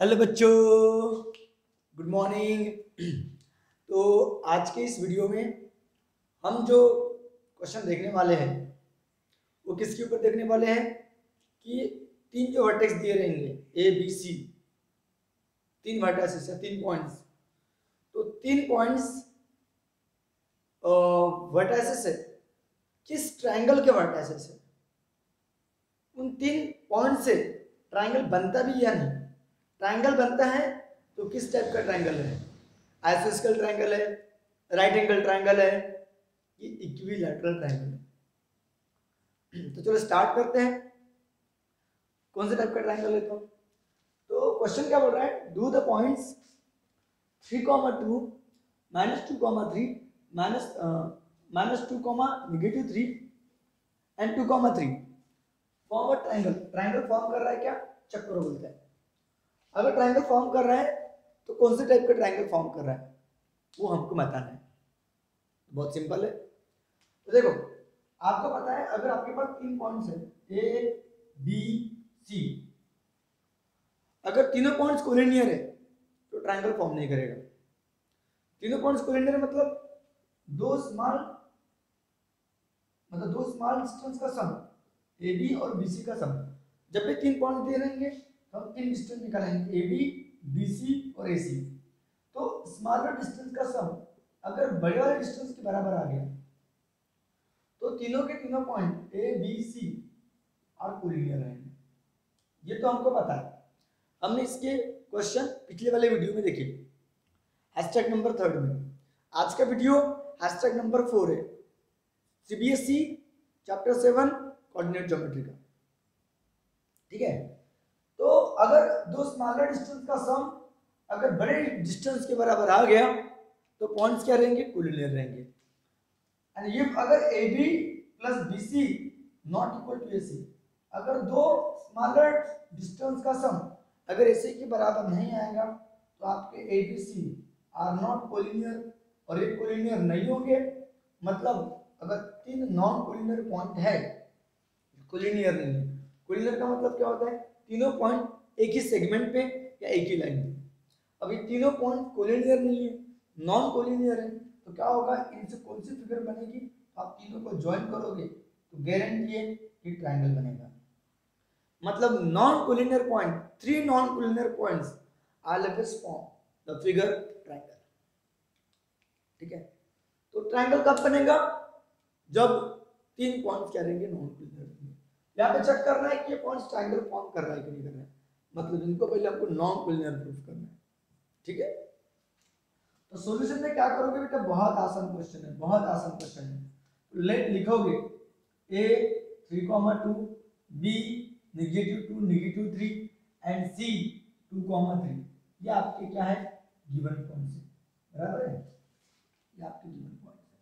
Hello बच्चों, good morning. तो आज के इस वीडियो में हम जो क्वेश्चन देखने वाले हैं वो किसके ऊपर देखने वाले हैं कि तीन जो वर्टेक्स दिए रहेंगे ए बी सी, तीन वर्टेक्सेस है, तीन पॉइंट्स। तो तीन पॉइंट्स वर्टेक्सेस है, किस ट्रायंगल के वर्टेक्सेस है, उन तीन पॉइंट से ट्रायंगल बनता भी या नहीं। ट्रायंगल बनता है तो किस टाइप का ट्रायंगल है, आइसोस्केल ट्रायंगल है, राइट एंगल ट्रायंगल है, कि इक्विलैटरल ट्रायंगल है। तो चलो स्टार्ट करते हैं, कौन से टाइप का ट्रायंगल है। तो क्वेश्चन क्या बोल रहा है, do the points 3,2 -2,3 -2, -3 and 2,3 form a triangle. Triangle form कर रहा है क्या, चक्कर बोलते हैं। अगर ट्रायंगल फॉर्म कर रहा है तो कौन से टाइप का ट्रायंगल फॉर्म कर रहा है वो हमको बताना है। बहुत सिंपल है। तो देखो, आपको पता है अगर आपके पास तीन पॉइंट्स है ए बी सी, अगर तीनों पॉइंट्स कोलिनियर है तो ट्रायंगल फॉर्म नहीं करेगा। तीनों पॉइंट्स कोलिनियर मतलब दो स्मॉल डिस्टेंस का सम, ए बी और बी सी का सम। जब भी तीन पॉइंट दे रहेंगे तो हम तीन डिस्टेंस निकालेंगे, ए बी, बी सी और ए सी। तो स्मॉलर डिस्टेंस का सम अगर बड़े वाले डिस्टेंस के बराबर आ गया तो तीनों के तीनों point A B C are collinear रहेंगे। ये तो हमको पता है, हमने इसके क्वेश्चन पिछले वाले वीडियो में देखे, हैशटैग नंबर 3 में। आज का वीडियो हैशटैग नंबर 4 है, सीबीएसई चैप्टर 7 कोऑर्डिनेट ज्योमेट्री का। ठीक है, तो अगर दो स्मॉलर डिस्टेंस का सम अगर बड़े डिस्टेंस के बराबर आ गया तो पॉइंट्स क्या रहेंगे, कोलिनियर रहेंगे। एंड इफ अगर A B plus B C not equal to A C, अगर दो स्मॉलर डिस्टेंस का सम अगर ऐसे के बराबर नहीं आएगा तो आपके A B C are not collinear, और ये कोलिनियर नहीं होंगे। मतलब अगर तीन नॉन कोलिनियर पॉइंट है, कोलिनियर नहीं है। कोलिनियर का मतलब क्या होता है, तीनों पॉइंट एक ही सेगमेंट पे या एक ही लाइन पे। अब ये तीनों पॉइंट कोलिनियर नहीं है, नॉन कोलिनियर है, तो क्या होगा, इनसे कौन सी फिगर बनेगी, आप तीनों को ज्वाइन करोगे तो गारंटी है कि ट्रायंगल बनेगा। मतलब non collinear point, three non collinear points always form the figure triangle. ठीक है, तो ट्रायंगल कब बनेगा, जब तीन पॉइंट्स क्या रहेंगे, नॉन कोलिनियर रहेंगे। यहाँ पे चेक करना है कि ये पॉइंट्स ट्रायंगल फॉर्म कर रहा है कि नहीं कर रहा है, मतलब इनको पहले हमको नॉन कोलिनियर प्रूफ करना है। ठीक है, तो सॉल्यूशन में क्या करोगे बेटा, बहुत आसान क्वेश्चन है, बहुत आसान क्वेश्चन है। लेट लिखोगे a 3,2, b -2, -3 एंड c 2,3। ये आपके क्या है, गिवन पॉइंट्स है, बराबर है, ये आपके गिवन पॉइंट्स है।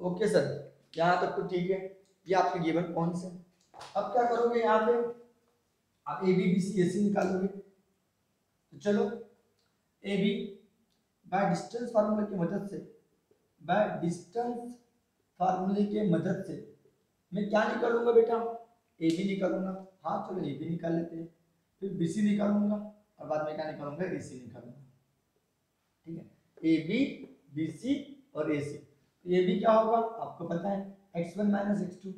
ओके सर, यहाँ तक तो ठीक है, ये आपके गिवन पॉइंट्स है। अब क्या करोगे, यहाँ पे आप ए बी बी सी ए सी निकालोगे। तो चलो ए बी बाय डिस्टेंस फार्मूले की मदद से, बाय डिस्टेंस फार्मूले के मदद से मैं क्या निकालूंगा बेटा, ए बी निकालूंगा। हाँ चलो ए बी निकाल लेते हैं, फिर बी सी निकालूंगा और बाद में क्या निकालूंगा, ए सी निकालूंगा। ठीक है, ए बी बी सी और ए सी। तो ए बी क्या होगा आपको पता है, x1 - x2,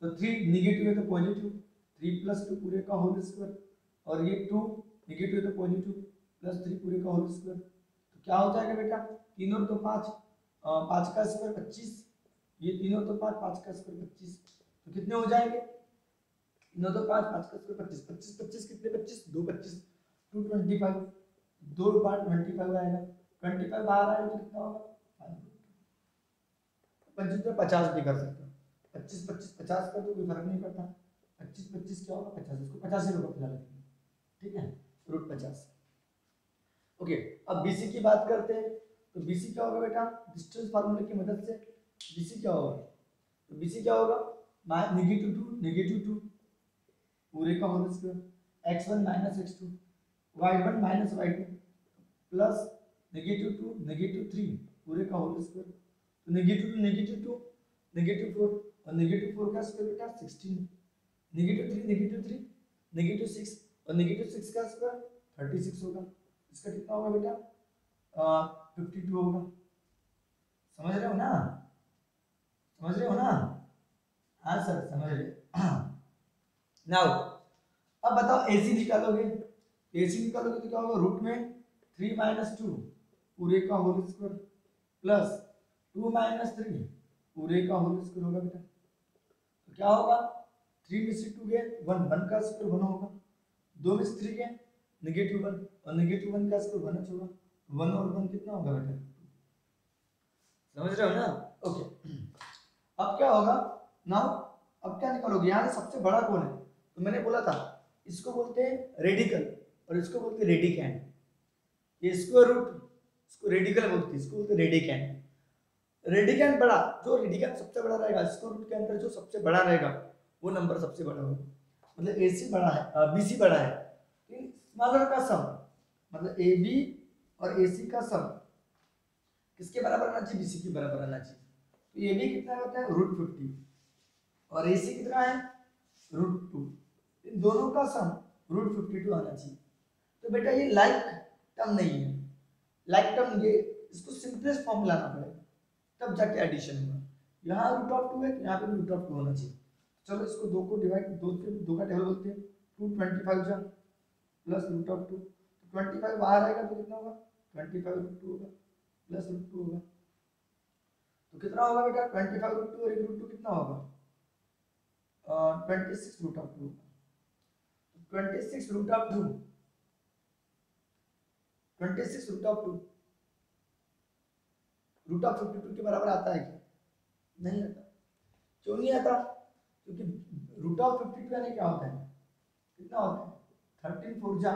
तो 3 निगेटिव है तो पॉजिटिव, 3 + 2 पूरे का होल स्क्वायर, और ये 2 निगेटिव है तो पॉजिटिव, +3 पूरे का होल स्क्वायर। तो क्या हो जाएगा बेटा, 3 और 2 5, 5 का स्क्वायर 25, ये 3 और 2 5, 5 का स्क्वायर 25। तो कितने हो जाएंगे, 3 और 2 5, 5 का स्क्वायर 25, 25 25 कितने 25, 2 25, 225, 2 बार 25 आएगा, 25 बाहर आएगा तो कितना होगा 25 में 50 भी कर सकते हो, 25 25 50 का तो कोई फर्क नहीं पड़ता, 25 25 क्या होगा 50, इसको 85 रुपये फिलहाल रखेंगे। ठीक है, √50। ओके, अब बीसी की बात करते हैं। तो बीसी क्या होगा बेटा, डिस्टेंस फार्मूले की मदद से बीसी क्या होगा, तो बीसी क्या होगा, -2 पूरे का whole square, x1 - x2, y1 - y2 plus -2 -3 पूरे का होल स्क्वायर। तो -2 -2 -4 और -4 का स्क्वायर बेटा 16, -3 -3 -6 और -6 का स्क्वायर 36 होगा। इसका कितना होगा बेटा 52 होगा। समझ रहे हो ना, समझ रहे हो ना? हाँ सर समझ रहे। नाउ अब बताओ AC निकालोगे, AC निकालोगे तो क्या होगा, रूट में 3 - 2 पूरे का होल स्क्वायर प्लस 2 - 3 पूरे का होल स्क्वायर होगा बेटा। तो क्या होगा, 3 में से 2 गए 1, 1 का स्क्वायर 1 होगा, 2 में से 3 गए -1 और -1 का स्क्वायर 1 होगा। 1 और 1 कितना होगा बेटा, समझ रहे हो ना? ओके अब क्या होगा नाउ, अब क्या निकालोगे, यहाँ से सबसे बड़ा कौन है? तो मैंने बोला था इसको बोलते हैं रेडिकल और इसको बोलते हैं रेडिकैंड। ये स्क्वायर रूट इसको रेडिकल बोलते हैं, इसको बोलते हैं रेडिकैंड। रेडिकैंड बड़ा, जो रेडिकैंड सबसे बड़ा रहेगा स्क्वायर रूट के अंदर जो सबसे बड़ा रहेगा वो नंबर सबसे बड़ा होगा। मतलब AC बड़ा है BC बड़ा है, स्मॉलर का सम मतलब AB और AC का सम किसके बराबर आना चाहिए, BC के बराबर आना चाहिए। तो AB कितना होता है √50 और AC कितना है √2, इन दोनों का सम √52 आना चाहिए। तो बेटा ये लाइक टर्म नहीं है, लाइक टर्म ये इसको सिंपलेस्ट फॉर्म लाना पड़ेगा तब जाके एडिशन होगा। यहाँ √2 है तो यहाँ पे √2 होना चाहिए। चलो इसको 2 को डिवाइड 2 का टेबल बोलते हैं, 225 जा प्लस √2 25 बाहर आएगा तो कितना होगा 25 √2 होगा प्लस √2 होगा। तो कितना होगा बेटा 25 √2 और 1 √2 कितना होगा 26 √2 होगा। 26 √2 26 √2 √52 के बराबर आता है क्या? नहीं आता। क्यों नहीं आता? क्योंकि √52 यानी क्या होता है, कितना होता है 13 4 जा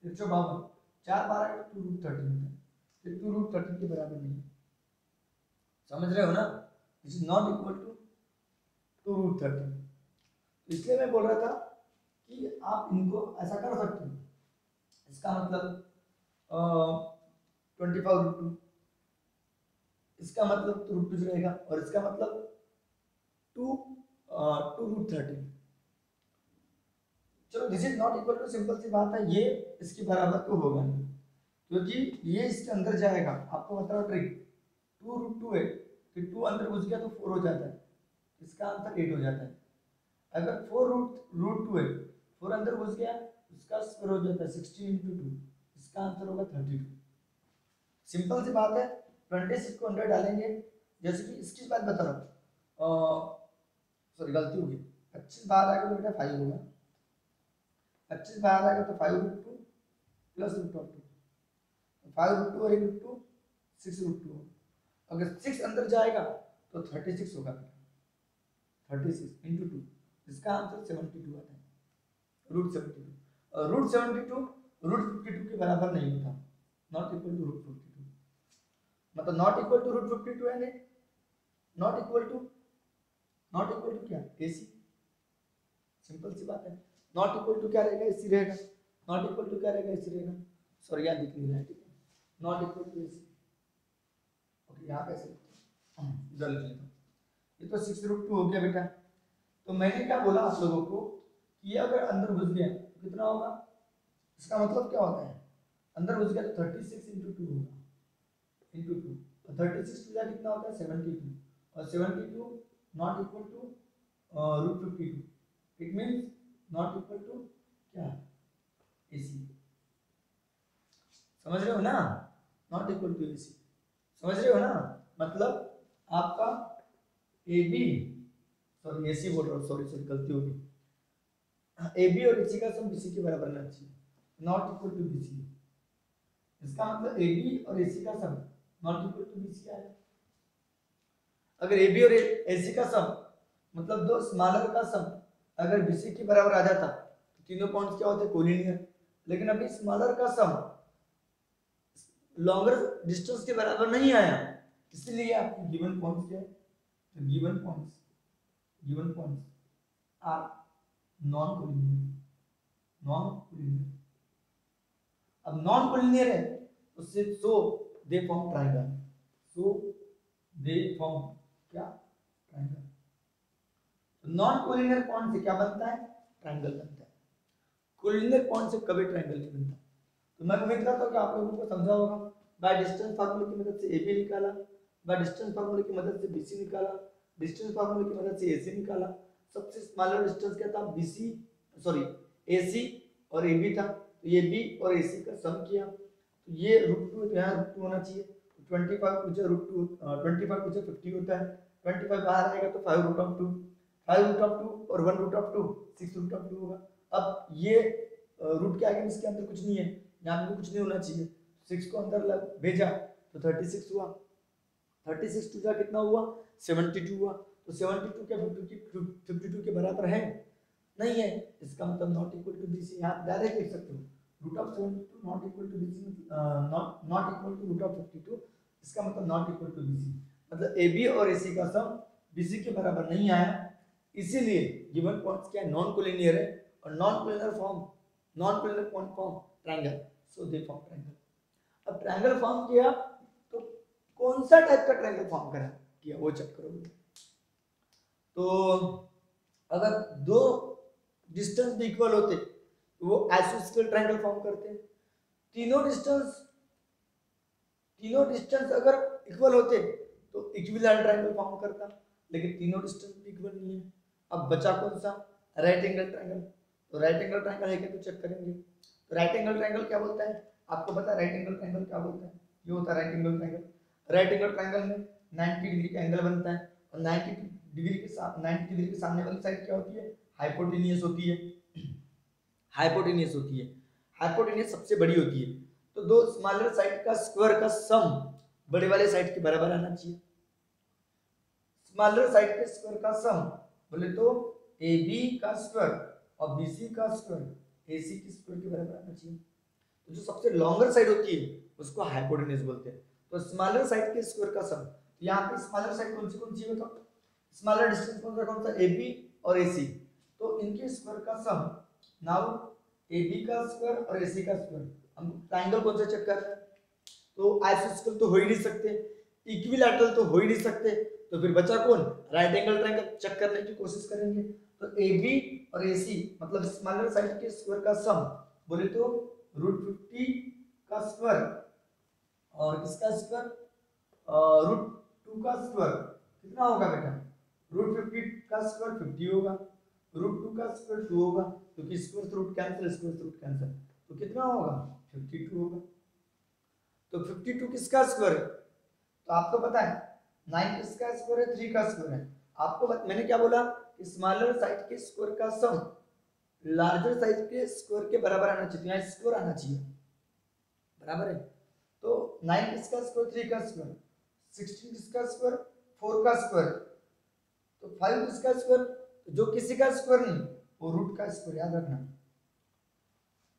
152, 4 12 का 2 √13 होता है, फिर 2 √13 के बराबर नहीं है। समझ रहे हो ना? This is not equal to 2 √13। इसलिए मैं बोल रहा था कि आप इनको ऐसा कर सकते हो, इसका मतलब 25 √2, इसका मतलब तो √2 रहेगा और इसका मतलब 2 √13। चलो this is not equal to, simple सी बात है, ये इसके बराबर तो होगा नहीं क्योंकि ये इसके अंदर जाएगा। आपको बता रहा ट्रिक, 2 √2 है फिर 2 अंदर घुस गया तो 4 हो जाता है, इसका आंसर 8 हो जाता है। अगर 4 √2 है 4 अंदर घुस गया इसका स्क्वायर हो जाता है 16 × 2, इसका आंसर होगा 32। सिंपल सी बात है, 26 को अंदर डालेंगे, जैसे कि इसकी बात बता रहा हूँ, सॉरी गलती होगी, 25 बाहर आएगा तो बेटा 5 होगा, 25 बाहर आएगा तो 5 √2 प्लस √2, 5 √2 और 1 √2 6 √2 होगा। अगर 6 अंदर जाएगा तो 36 होगा, 36 × 2, इसका आंसर 72 आता है, √72। और √72 √52 के बराबर नहीं होता, नॉट इक्वल टू √52, मतलब नॉट इक्वल टू √52 है, नॉट इक्वल टू क्या AC, सिंपल सी बात है। नॉट इक्वल टू क्या रहेगा AC रहेगा, नॉट इक्वल टू क्या रहेगा AC रहेगा, सॉरी यहाँ दिख नहीं रहा है, ठीक है, not equal to AC। Okay यहाँ पे ऐसे इधर लिख लेता हूँ, ये तो 6 √2 हो गया बेटा। तो मैंने क्या बोला आप लोगों को कि ये अगर अंदर घुस गया तो कितना होगा, इसका मतलब क्या होता है, अंदर घुस गया तो 36 × 2 होगा, × 2, और 36 टू कितना होता है 72, और 72 not equal to √52, it means not equal to क्या AC। समझ रहे हो ना, नॉट इक्वल टू AC, समझ रहे हो ना? मतलब आपका AB, सॉरी AC बोल रहा हूँ, सॉरी गलती हो गई, AB और AC का सम BC के बराबर होना चाहिए, नॉट इक्वल टू BC। इसका मतलब AB और AC का sum not equal to BC आया। अगर AB और AC का सम मतलब दो स्मॉलर का सम अगर BC के बराबर आ जाता तो तीनों पॉइंट्स क्या होते, कोलिनियर। लेकिन अभी स्मॉलर का सम लॉन्गर डिस्टेंस के बराबर नहीं आया, इसलिए आपकी गिवन पॉइंट्स क्या है, तो given points are non collinear. अब नॉन कोलिनियर है उससे so they form triangle, so they form क्या ट्रायंगल। नॉन कोलिनियर पॉइंट से क्या बनता है, ट्रायंगल बनता है। कोलिनियर पॉइंट से कभी ट्रायंगल नहीं बनता। तो मैं उम्मीद करता हूँ कि आप लोगों को समझा होगा। बाय डिस्टेंस फार्मूले की मदद से AB निकाला, बाय डिस्टेंस फार्मूले की मदद से BC निकाला, डिस्टेंस फार्मूले की मदद से AC निकाला। सबसे स्मॉलर डिस्टेंस क्या था? AC और AB था। तो ये B और AC का सम किया, तो ये √2 यहाँ √2 होना चाहिए। 25 पूछे √2, 25 पूछे 50 होता है, 25 बाहर आएगा तो 5√2, 5√2 और 1√2 6√2 होगा। अब ये रूट के आगे इसके अंदर कुछ नहीं है, यहाँ पे कुछ नहीं होना चाहिए, 6 को अंदर भेजा तो 36 हुआ, 36 टू जा कितना हुआ? 72 हुआ। तो 72 क्या 52 के बराबर है? नहीं है, इसका मतलब नॉट इक्वल टू BC। यहाँ डायरेक्ट लिख सकते हो √72 not equal to BC, not equal to √52, इसका मतलब नॉट इक्वल टू BC, मतलब AB और AC का सम BC के बराबर नहीं आया, इसीलिए गिवन पॉइंट्स क्या है? नॉन कोलिनियर है, और non collinear point form triangle, so they form triangle. अब ट्रायंगल फॉर्म किया तो कौन सा टाइप का ट्रायंगल फॉर्म किया वो चेक करोगे। तो अगर दो डिस्टेंस भी इक्वल होते तो वो आइसोस्केल ट्रायंगल फॉर्म करते हैं। तीनों डिस्टेंस अगर इक्वल होते तो इक्विलैटरल ट्रायंगल फॉर्म करता, लेकिन तीनों डिस्टेंस भी इक्वल नहीं है। अब बचा कौन सा? Right angle triangle. तो राइट एंगल ट्रायंगल है क्या तो चेक करेंगे। तो राइट एंगल ट्रायंगल क्या बोलता है? आपको पता है राइट एंगल ट्रायंगल क्या बोलता है? ये होता है right angle triangle. Right angle triangle में 90 डिग्री का एंगल बनता है, और 90 डिग्री के सामने वाली साइड क्या होती है? हाइपोटेनियस होती है। हाइपोटेनियस सबसे बड़ी होती है। तो दो स्मॉलर साइड का स्क्वायर का सम बड़े वाले साइड के बराबर आना चाहिए। स्मॉलर साइड के स्क्वायर का सम बोले तो AB का स्क्वायर और BC का स्क्वायर AC के स्क्वायर के बराबर आना चाहिए। तो जो सबसे लॉन्गर साइड होती है उसको हाइपोटेन्यूज बोलते हैं। तो स्मॉलर साइड के स्क्वायर का सम, तो यहाँ पे स्मॉलर साइड कौन सी है बताओ? स्मॉलर डिस्टेंस कौन सा? AB और AC। तो इनके स्क्वायर का सम, नाउ AB का स्क्वायर और AC का स्क्वायर। हम ट्रायंगल कौन सा चेक कर रहे हैं? तो आइसोस्केल तो हो ही नहीं सकते, इक्विलैटरल तो हो ही नहीं सकते, तो फिर बचा कौन? राइट एंगल ट्रायंगल चेक करने की कोशिश करेंगे। तो AB और AC मतलब स्मॉलर साइड के स्क्वायर का सम बोले तो √50 का स्क्वायर और किसका स्क्वायर? √2 का स्क्वायर कितना होगा बेटा? √50 का स्क्वायर 50 होगा, √2 का स्क्वायर 2 होगा, क्योंकि स्क्वायर रूट कैंसिल, तो कितना होगा? 52 होगा। तो 52 किसका स्क्वायर है? तो आपको पता है 9 किसका स्क्वायर है? 3 का स्क्वायर है। आपको मैंने क्या बोला? स्मॉलर साइड के स्क्वायर का सम लार्जर साइज के स्क्वायर के बराबर आना चाहिए, यहाँ स्क्वायर आना चाहिए, बराबर है। तो 9 किसका स्क्वायर? 3 का स्क्वायर, 16 किसका स्क्वायर? 4 का स्क्वायर, तो 5 किसका स्क्वायर? तो जो किसी का स्क्वायर नहीं वो रूट का स्क्वायर, याद रखना।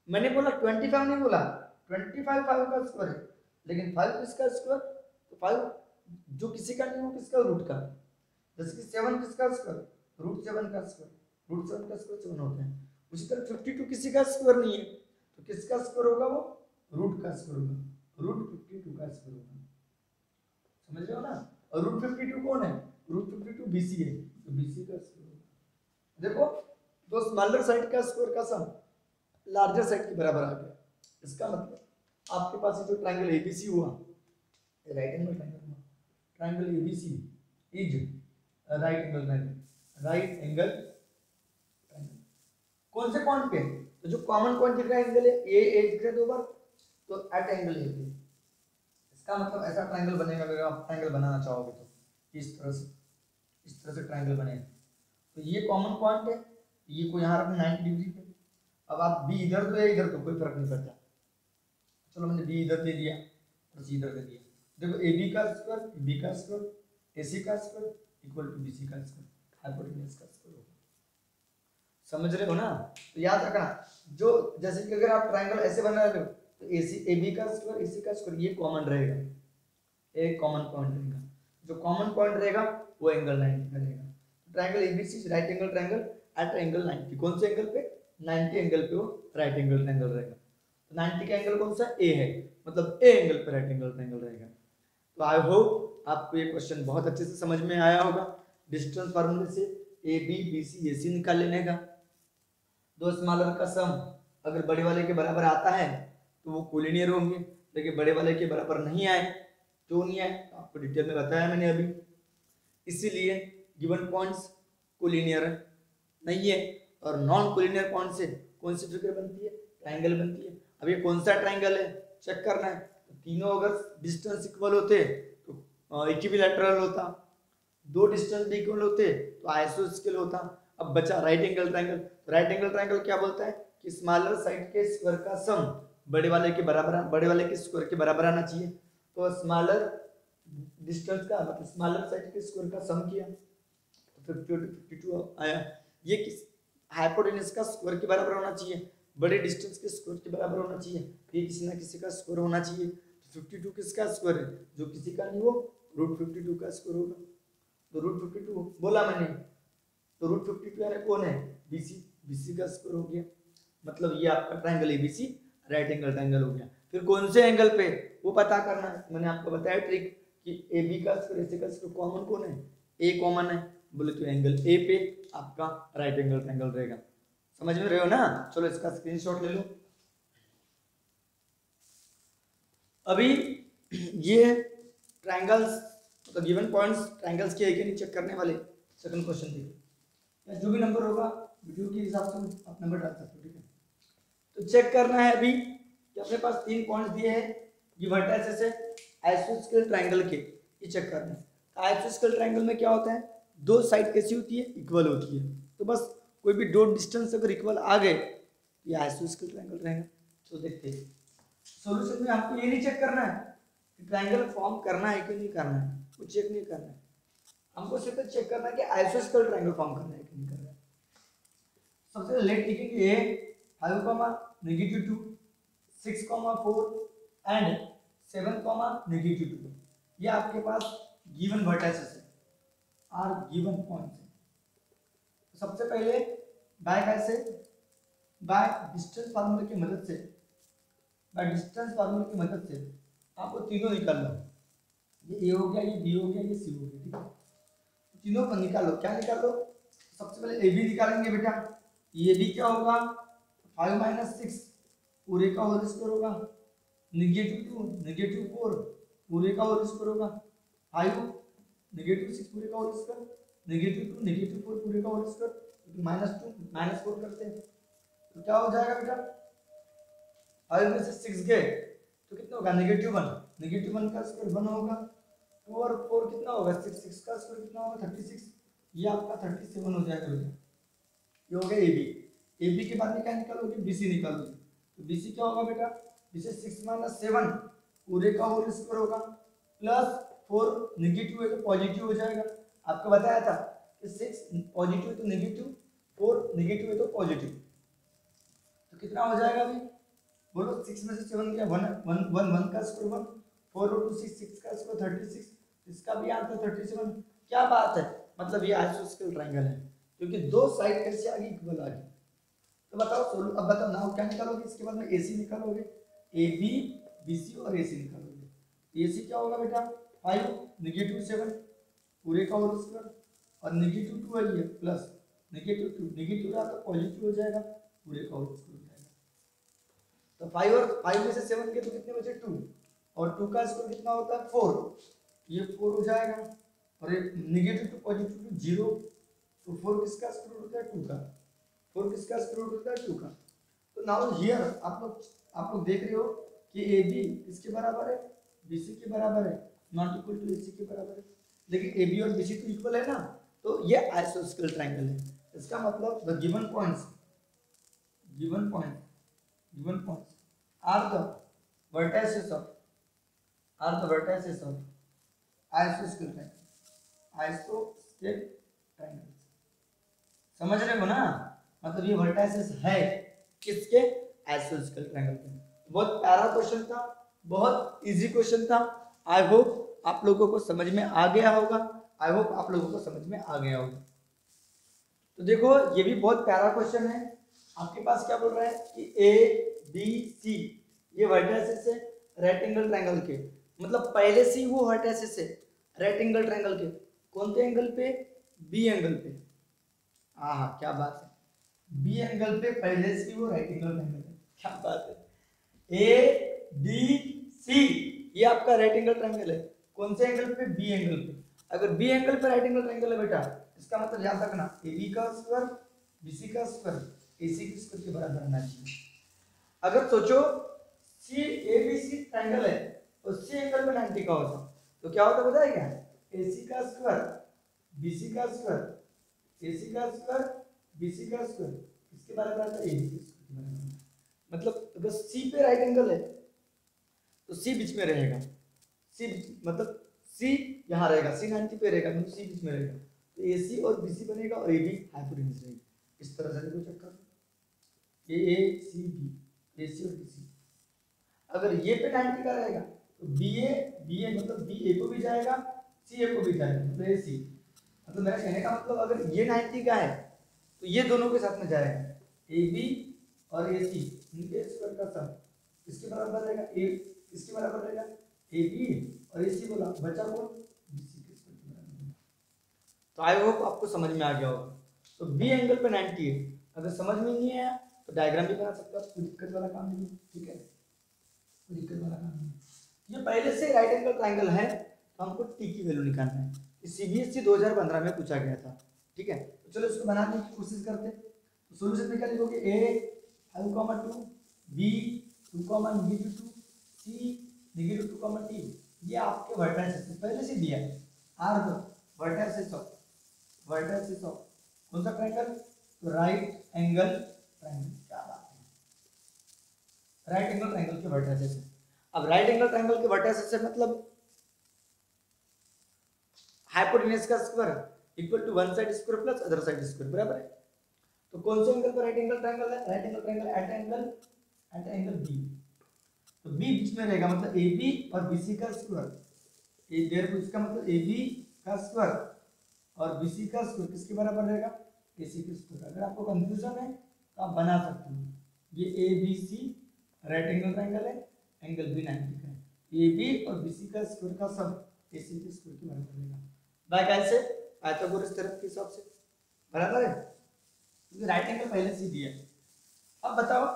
मैंने बोला 25 नहीं बोला, 25 5 का स्क्वायर है, लेकिन 5 किसका स्क्वायर? तो 5 जो किसी का नहीं वो किसका? रूट का। जैसे कि 7 किसका स्क्वायर? √7 का स्क्वायर, √7 का स्क्वायर 7 होता है। उसी तरह 52 किसी का स्क्वायर नहीं है, तो किसका स्क्वायर होगा? वो रूट का स्क्वायर होगा, √52 का स्क्वायर होगा। समझ रहे हो ना? और √52 कौन है? √52 BC है, तो BC का स्क्वायर होगा। देखो दो स्मॉलर साइड का स्क्वायर का सम लार्जर साइड के बराबर आ गया। इसका मतलब आपके पास जो ट्रायंगल ABC हुआ, राइट एंगल ट्रायंगल हुआ, triangle ABC is right angle triangle. कौन से पॉइंट पे? तो जो कॉमन पॉइंट दिख रहा है एंगल है ए दिख रहा है 2 बार, तो एट एंगल ए पे। इसका मतलब ऐसा ट्रायंगल बनेगा अगर आप ट्रायंगल बनाना चाहोगे तो इस तरह से ट्रायंगल बनेगा। तो ये कॉमन पॉइंट है, ये को यहाँ रखना 90 डिग्री पे। अब आप बी इधर तो है इधर तो कोई फर्क नहीं पड़ता, चलो मैंने बी इधर दे दिया और सी इधर दे दिया। देखो AB का स्क्वायर, B का स्क्वायर, AC का स्क्वायर इक्वल टू BC का स्क्वायर, हाइपोटेन्यूज का स्क्वायर होगा। समझ रहे हो ना? तो याद रखना, जो जैसे कि अगर आप ट्रायंगल ऐसे बना रहे हो तो AB का स्क्वायर AC का स्क्वायर ये कॉमन रहेगा, एक कॉमन पॉइंट रहेगा। जो कॉमन पॉइंट रहेगा वो एंगल 90 का रहेगा। तो triangle ABC right angle triangle at angle 90, कौन से एंगल पे? 90 एंगल पे वो राइट एंगल ट्रायंगल रहेगा। तो 90 का एंगल कौन सा? A है, मतलब A एंगल पे राइट एंगल ट्रायंगल रहेगा। तो आई होप आपको ये क्वेश्चन बहुत अच्छे से समझ में आया होगा। डिस्टेंस फार्मूले से AB BC AC निकाल लेने का। दो स्मॉलर का सम अगर बड़े वाले के बराबर आता है तो वो कोलिनियर होंगे, लेकिन बड़े वाले के बराबर नहीं आए, क्यों नहीं आए तो आपको डिटेल में बताया मैंने अभी। इसीलिए गिवन पॉइंट्स कोलिनियर नहीं है। और नॉन कोलिनियर पॉइंट से कौन सी फिगर बनती है, ट्रायंगल बनती है। अब ये कौन सा ट्रायंगल है चेक करना है। तो तीनों अगर डिस्टेंस इक्वल होते तो इक्विलैटरल होता, दो डिस्टेंस इक्वल होते तो आइसोस्केल होता। अब बचा right angle triangle. Right angle triangle क्या बोलता है कि स्मॉलर साइड के स्क्वायर का सम बड़े वाले के बराबर, बड़े वाले के स्क्वायर के बराबर आना चाहिए। तो स्मॉलर डिस्टेंस का मतलब स्मॉलर साइड के स्क्वायर का सम किया तो 52 आया। ये किस हाइपोटेन्यूज का स्क्वायर के बराबर होना चाहिए, बड़े डिस्टेंस के स्क्वायर के बराबर होना चाहिए। ये किसी ना किसी का स्क्वायर होना चाहिए। तो 52 किसका स्क्वायर है, जो किसी का नहीं वो √52 का स्क्वायर होगा। तो √52 बोला मैंने, तो √52 यानी कौन है, बीसी, बीसी का स्क्वायर हो गया। मतलब ये आपका triangle ABC right angle triangle हो गया। फिर कौन से एंगल पे वो पता करना है। मैंने आपको बताया ट्रिक कि AB का स्क्वायर AC का स्क्वायर कॉमन कौन है, A कॉमन है, बोले तो एंगल A पे आपका राइट एंगल ट्रायंगल रहेगा। समझ में रहे हो ना। चलो इसका स्क्रीनशॉट ले लो। अभी ये ट्रायंगल्स तो गिवन पॉइंट्स ट्रायंगल्स के एक चेक करने वाले सेकंड क्वेश्चन देखो, जो भी नंबर होगा वीडियो के हिसाब से आप नंबर डाल सकते हो, ठीक है। तो चेक करना है अभी कि अपने पास 3 पॉइंट्स दिए हैं, ये वर्टेक्सेस है आइसोस्केल ट्रायंगल के, ये चेक करना है। आइसोस्केल ट्रायंगल में क्या होता है, दो साइड कैसी होती है, इक्वल होती है। तो बस कोई भी दो डिस्टेंस अगर इक्वल आ गए ये आइसोस्केल ट्रायंगल रहेगा। तो देखते हैं सॉल्यूशन में आपको ये नहीं चेक करना है कि ट्रायंगल फॉर्म करना है कि नहीं करना है, वो चेक नहीं करना है। हमको सिर्फ चेक करना है कि आइसोस्केल ट्रायंगल फॉर्म करना है कि नहीं करना है। सबसे पहले लेट लिखेंगे a 5, -2 6, 4 एंड 7, -2। ये आपके पास गिवन वर्टिसेस है, आर गिवन पॉइंट्स है। सबसे पहले बाय कैसे, बाय डिस्टेंस फार्मूले की मदद से, बाय डिस्टेंस फार्मूले की मदद से आपको तीनों निकालना। ये ए हो गया, ये बी हो गया, ये सी हो गया, ठीक है। तीनों को निकालो। क्या निकालो, सबसे पहले ए बी निकालेंगे बेटा। ये भी क्या होगा 5 - 6 पूरे का होल स्क्वायर होगा, -2 -4 पूरे का होल स्क्वायर होगा, 5 -6 पूरे का होल स्क्वायर, -2 -4 पूरे का होल स्क्वायर, -2 -4 करते हैं तो क्या हो जाएगा बेटा, 5 में से 6 गए तो कितना होगा -1 का स्क्वायर 1 होगा, 2 और 4 कितना होगा 6 का स्क्वायर कितना होगा 36, ये आपका 37 हो जाएगा बेटा। ये हो गया AB। AB के बाद में क्या निकालोगे, BC निकालोगे। तो BC क्या होगा बेटा, BC 6 - 7 पूरे का होल स्क्वायर होगा +4 नेगेटिव है तो पॉजिटिव हो जाएगा। आपको बताया था कि 6 पॉजिटिव है तो नेगेटिव, 4 नेगेटिव है तो पॉजिटिव। तो कितना हो जाएगा अभी बोलो, 6 में से 7 गया 1 का स्क्वायर 1, 4 और 2 6 का स्क्वायर 36, इसका भी आंसर 37। क्या बात है, मतलब ये आइसोस्केल ट्रायंगल है क्योंकि दो साइड कैसे आ गई, इक्वल आ गई। तो बताओ अब बताओ नाउ क्या निकालोगे, इसके बाद में AC निकालोगे, AB BC और AC निकालोगे। AC क्या होगा बेटा 5 -7 पूरे का होल स्क्वायर और -2 है ये प्लस -2 नेगेटिव रहा तो पॉजिटिव हो जाएगा, पूरे का होल स्क्वायर हो जाएगा। तो 5 और 5 में से 7 के तो कितने बचे 2 और 2 का स्क्वायर कितना होता है 4, ये 4 हो जाएगा और ये नेगेटिव टू पॉजिटिव टू 0, तो 4 किसका स्क्वायर रूट होता है 2 का, 4 किसका स्क्वायर रूट होता है 2 का। तो नाउ हियर आप लोग देख रहे हो कि AB किसके बराबर है, BC के बराबर है, नॉट इक्वल टू AC के बराबर है। लेकिन AB और BC तो इक्वल है ना, तो ये आइसोस्केल ट्रायंगल है। इसका मतलब the given points are the vertices of आइसोस्केल ट्रायंगल। समझ रहे हो ना, मतलब ये वर्टिसेस है किसके, आइसोस्केल ट्रायंगल के। बहुत प्यारा क्वेश्चन था, बहुत इजी क्वेश्चन था। आई होप आप लोगों को समझ में आ गया होगा, तो देखो ये भी बहुत प्यारा क्वेश्चन है। आपके पास क्या बोल रहा है कि ABC ये वर्टिसेस है राइट एंगल ट्रायंगल के, मतलब पहले से ही वो वर्टिसेस है राइट एंगल ट्रायंगल के। कौन से एंगल पे, B एंगल पे। हाँ क्या बात है, B एंगल पे पहले से ही वो राइट एंगल ट्रायंगल है। क्या बात है। ए बी सी ये आपका राइट एंगल ट्रायंगल है। कौन से एंगल पे? बी एंगल पे। अगर बी एंगल पे राइट एंगल ट्रायंगल है बेटा, इसका मतलब याद रखना ए बी का स्क्वायर बी सी का स्क्वायर ए सी के स्क्वायर के बराबर होना चाहिए। अगर सोचो सी ए बी सी ट्रायंगल है और सी एंगल पे 90 का होता तो क्या होता पता है क्या? ए सी का स्क्वायर बी सी का स्क्वायर ए सी का स्क्वायर बी सी का स्क्वायर इसके बराबर आता है ए बी के स्क्वायर के बराबर। मतलब अगर सी पे राइट एंगल है तो सी बीच में रहेगा, सी मतलब सी यहाँ रहेगा, सी 90 पे रहेगा मतलब सी बीच में रहेगा, तो ए सी और बी सी बनेगा और ए बी हाइपोटेन्यूज रहेगी। इस तरह से देखो चक्कर ए सी बी ए सी और बी सी। अगर ये पे 90 का रहेगा तो बी ए मतलब बी ए को भी जाएगा सी ए को भी जाएगा मतलब ए सी। मतलब मेरा कहने का मतलब अगर ये 90 का है तो ये दोनों के साथ में जाएगा ए बी और ए सी इनके स्क्वायर का सम इसके बराबर रहेगा ए इसके बराबर रहेगा ए बी और ए सी बोला बचा कौन? बी सी के स्क्वायर के बराबर। तो आई होप आपको समझ में आ गया होगा। तो बी एंगल पे 90 है। अगर समझ में नहीं आया तो डायग्राम भी बना सकते हो, कोई दिक्कत वाला काम नहीं है। ठीक है, कोई दिक्कत वाला काम नहीं है। ये पहले से राइट एंगल ट्रायंगल है तो हमको टी की वैल्यू निकालना है। सीबीएसई 2015 में पूछा गया था। ठीक है, तो चलो इसको बनाने की कोशिश करते हैं। तो सॉल्यूशन में क्या लिखोगे? ए 5,2 बी 2,-2 सी -2, टी ये आपके वर्टेक्स पहले से दिया है। आर दो वर्टेक्स ऑफ कौन सा ट्रायंगल? तो राइट एंगल ट्रायंगल। क्या बात है, राइट एंगल ट्रायंगल के वर्टेक्स है। अब राइट एंगल ट्रायंगल के वर्टेक्स से मतलब हाइपोटेन्यूज का square equal to one side square plus other side square बराबर है। तो कौन से एंगल पर राइट एंगल ट्रायंगल है? Right angle triangle at angle B. तो बी बीच में रहेगा मतलब ए बी और बी सी का स्क्वायर। ए देयरफॉर इसका मतलब ए बी का स्क्वायर और बी सी का स्क्वायर किसके बराबर रहेगा? ए सी के स्क्वायर। अगर आपको कंफ्यूजन है तो आप बना सकते हो। ये A B C right angle triangle है, एंगल बी 90 का है। ए बी और बी सी का स्क्वायर का सम ए सी के स्क्वायर के बराबर रहेगा। बाय कैसे? पाइथागोरस थ्योरम के हिसाब से बराबर है, क्योंकि राइट एंगल पहले से दिया है। अब बताओ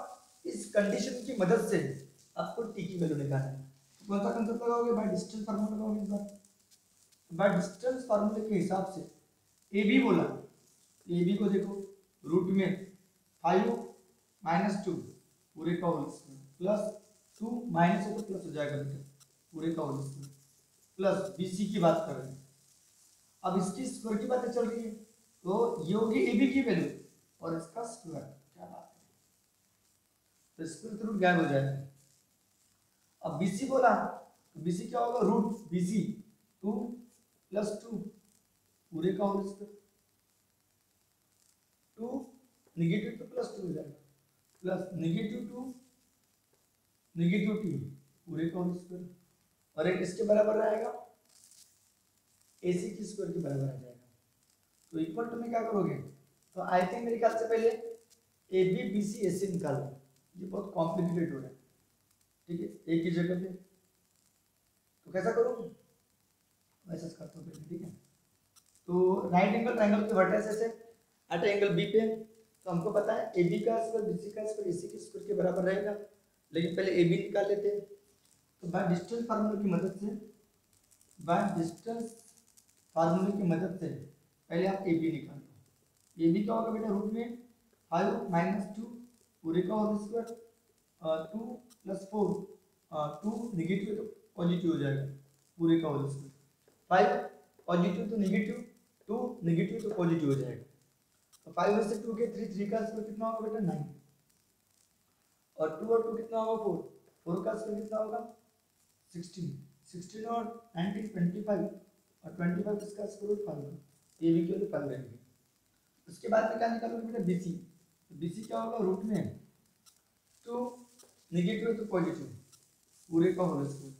इस कंडीशन की मदद से आपको टी की वैल्यू निकालना है। तो कौन सा कंसेप्ट लगाओगे? बाय डिस्टेंस फार्मूला लगाओगे इस बार। बाय डिस्टेंस फार्मूले के हिसाब से ए बी बोला, ए बी को देखो रूट में 5 - 2 पूरे का होल स्क्वायर प्लस 2 माइनस हो तो प्लस हो जाएगा बेटा पूरे का whole square plus B C की बात कर रहे हैं। अब इसकी स्क्वायर की बातें चल रही है तो ये होगी ए बी की वैल्यू और इसका स्क्वायर। क्या बात है, तो स्क्वायर तो रूट गायब हो जाएगा। अब BC बोला तो BC क्या होगा? रूट BC 2 + 2 पूरे का होल स्क्वायर 2 -2 + 2 हो जाएगा प्लस -2 -t पूरे का होल स्क्वायर और एक इसके बराबर रहेगा AC की स्क्वायर के बराबर आ जाएगा। तो इक्वल टू में क्या करोगे? तो आई थिंक मेरे ख्याल से पहले AB BC AC निकालो, ये बहुत कॉम्प्लिकेटेड हो रहा है। ठीक है, एक ही जगह पे तो कैसा करूँ? वैसा करता हूँ पहले। ठीक है, तो राइट एंगल ट्रायंगल के वर्टेक्स से एट एंगल बी पे तो हमको पता है ए बी का स्क्वायर बी सी का स्क्वायर ए सी के स्क्वायर के बराबर रहेगा, लेकिन पहले ए बी निकाल लेते हैं। तो बाय डिस्टेंस फार्मूले की मदद से पहले आप ए बी निकाल लो। ए बी क्या होगा बेटा? रूट में 5 - 2 पूरे का होल स्क्वायर 2 + 4 2 नेगेटिव तो पॉजिटिव हो जाएगा पूरे का होल स्क्वायर 5 पॉजिटिव तो नेगेटिव 2 नेगेटिव तो पॉजिटिव हो जाएगा। तो 5 में से 2 के 3 का स्क्वायर कितना होगा बेटा? 9 और 2 और 2 कितना होगा? 4 का स्क्वायर कितना होगा? 16 और 19 25 और 25 इसका स्क्वायर रूट 5 ये भी केवल 5 रहेंगे। उसके बाद में क्या निकालोगे बेटा? BC। तो BC क्या होगा? रूट में 2 नेगेटिव तो पॉजिटिव पूरे का होल स्क्वायर